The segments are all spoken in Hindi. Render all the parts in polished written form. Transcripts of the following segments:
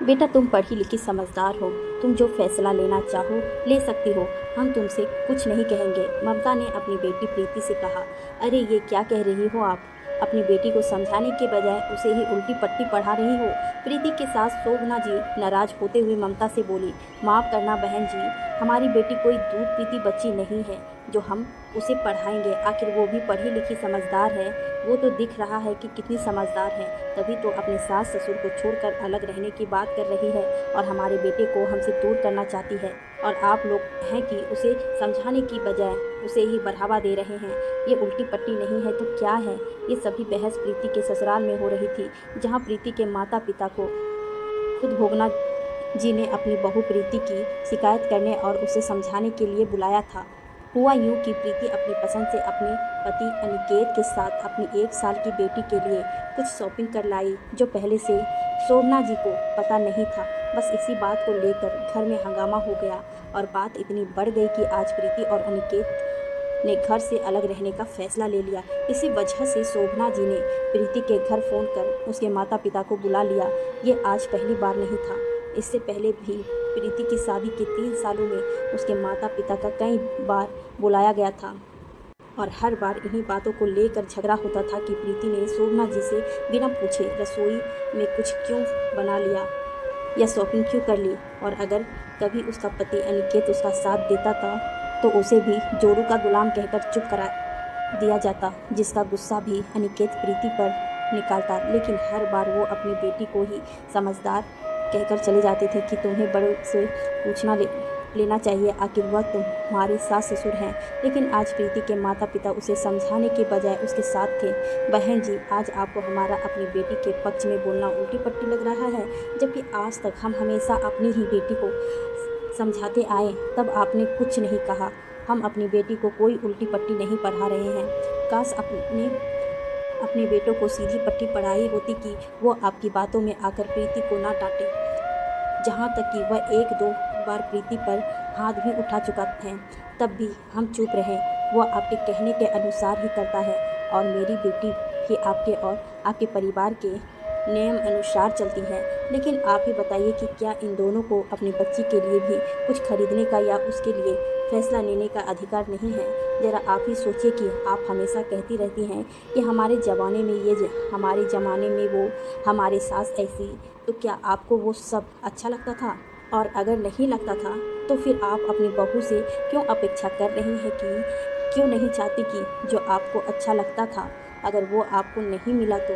बेटा तुम पढ़ी लिखी समझदार हो, तुम जो फैसला लेना चाहो ले सकती हो, हम तुमसे कुछ नहीं कहेंगे। ममता ने अपनी बेटी प्रीति से कहा। अरे ये क्या कह रही हो आप? अपनी बेटी को समझाने के बजाय उसे ही उल्टी पट्टी पढ़ा रही हो। प्रीति के सास शोभना जी नाराज होते हुए ममता से बोली, माफ़ करना बहन जी, हमारी बेटी कोई दूध पीती बच्ची नहीं है जो हम उसे पढ़ाएंगे। आखिर वो भी पढ़ी लिखी समझदार है, वो तो दिख रहा है कि कितनी समझदार है, तभी तो अपने सास ससुर को छोड़कर अलग रहने की बात कर रही है और हमारे बेटे को हमसे दूर करना चाहती है। और आप लोग हैं कि उसे समझाने की बजाय उसे ही बढ़ावा दे रहे हैं। ये उल्टी पट्टी नहीं है तो क्या है? ये सभी बहस प्रीति के ससुराल में हो रही थी, जहाँ प्रीति के माता पिता को खुद भोगना जी ने अपनी बहू प्रीति की शिकायत करने और उसे समझाने के लिए बुलाया था। हुआ यूँ कि प्रीति अपनी पसंद से अपने पति अनिकेत के साथ अपनी 1 साल की बेटी के लिए कुछ शॉपिंग कर लाई, जो पहले से शोभना जी को पता नहीं था। बस इसी बात को लेकर घर में हंगामा हो गया और बात इतनी बढ़ गई कि आज प्रीति और अनिकेत ने घर से अलग रहने का फैसला ले लिया। इसी वजह से शोभना जी ने प्रीति के घर फ़ोन कर उसके माता पिता को बुला लिया। ये आज पहली बार नहीं था, इससे पहले भी प्रीति की शादी के 3 सालों में उसके माता पिता का कई बार बुलाया गया था और हर बार इन्हीं बातों को लेकर झगड़ा होता था कि प्रीति ने शोभना जी से बिना पूछे रसोई में कुछ क्यों बना लिया या शॉपिंग क्यों कर ली। और अगर कभी उसका पति अनिकेत उसका साथ देता था तो उसे भी जोरू का गुलाम कहकर चुप करा दिया जाता, जिसका गुस्सा भी अनिकेत प्रीति पर निकालता। लेकिन हर बार वो अपनी बेटी को ही समझदार कहकर चले जाते थे कि तुम्हें बड़ों से पूछना लेना चाहिए, आखिर वह तुम्हारे सास ससुर हैं। लेकिन आज प्रीति के माता पिता उसे समझाने के बजाय उसके साथ थे। बहन जी, आज आपको हमारा अपनी बेटी के पक्ष में बोलना उल्टी पट्टी लग रहा है, जबकि आज तक हम हमेशा अपनी ही बेटी को समझाते आए, तब आपने कुछ नहीं कहा। हम अपनी बेटी को कोई उल्टी पट्टी नहीं पढ़ा रहे हैं। काश अपने बेटों को सीधी पट्टी पढ़ाई होती कि वो आपकी बातों में आकर प्रीति को ना डांटे। जहाँ तक कि वह 1-2 बार प्रीति पर हाथ भी उठा चुका है, तब भी हम चुप रहे। वह आपके कहने के अनुसार ही करता है और मेरी बेटी भी आपके और आपके परिवार के नियम अनुसार चलती है। लेकिन आप ही बताइए कि क्या इन दोनों को अपनी बच्ची के लिए भी कुछ खरीदने का या उसके लिए फैसला लेने का अधिकार नहीं है? ज़रा आप ही सोचिए कि आप हमेशा कहती रहती हैं कि हमारे ज़माने में ये, हमारे ज़माने में वो, हमारे सास ऐसी, तो क्या आपको वो सब अच्छा लगता था? और अगर नहीं लगता था तो फिर आप अपनी बहू से क्यों अपेक्षा कर रही हैं कि क्यों नहीं चाहती कि जो आपको अच्छा लगता था अगर वो आपको नहीं मिला तो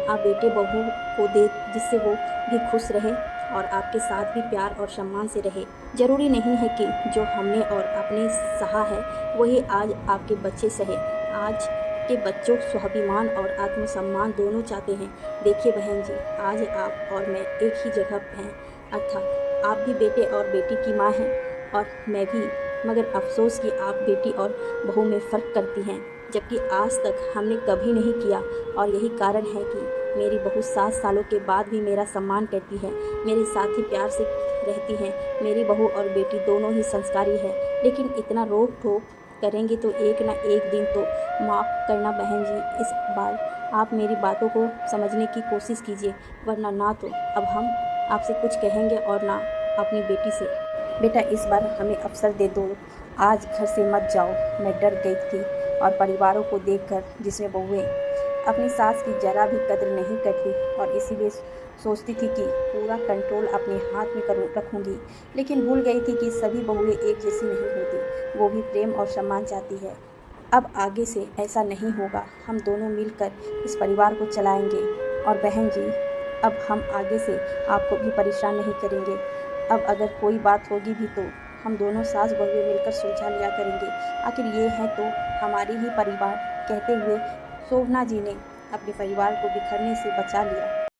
आप बेटे बहू को दे, जिससे वो भी खुश रहे और आपके साथ भी प्यार और सम्मान से रहे। ज़रूरी नहीं है कि जो हमने और अपने सहा है वही आज आपके बच्चे सहे। आज के बच्चों स्वाभिमान और आत्मसम्मान दोनों चाहते हैं। देखिए बहन जी, आज आप और मैं एक ही जगह हैं, अर्थात आप भी बेटे और बेटी की माँ हैं और मैं भी, मगर अफसोस कि आप बेटी और बहू में फ़र्क करती हैं, जबकि आज तक हमने कभी नहीं किया। और यही कारण है कि मेरी बहू 7 सालों के बाद भी मेरा सम्मान करती है, मेरे साथ ही प्यार से रहती हैं। मेरी बहू और बेटी दोनों ही संस्कारी है, लेकिन इतना रोक टोक करेंगे तो एक ना एक दिन तो माफ़ करना बहन जी, इस बार आप मेरी बातों को समझने की कोशिश कीजिए, वरना ना तो अब हम आपसे कुछ कहेंगे और ना अपनी बेटी से। बेटा इस बार हमें अवसर दे दो, आज घर से मत जाओ। मैं डर गई थी और परिवारों को देखकर जिसमें बहुएं अपनी सास की जरा भी कद्र नहीं करती और इसीलिए सोचती थी कि पूरा कंट्रोल अपने हाथ में रखूंगी। लेकिन भूल गई थी कि सभी बहुएं एक जैसी नहीं होती, वो भी प्रेम और सम्मान चाहती है। अब आगे से ऐसा नहीं होगा, हम दोनों मिलकर इस परिवार को चलाएंगे। और बहन जी, अब हम आगे से आपको भी परेशान नहीं करेंगे। अब अगर कोई बात होगी भी तो हम दोनों सास बहुएं मिलकर सुलझा लिया करेंगे, आखिर ये है तो हमारी ही परिवार। कहते हुए शोभना जी ने अपने परिवार को बिखरने से बचा लिया।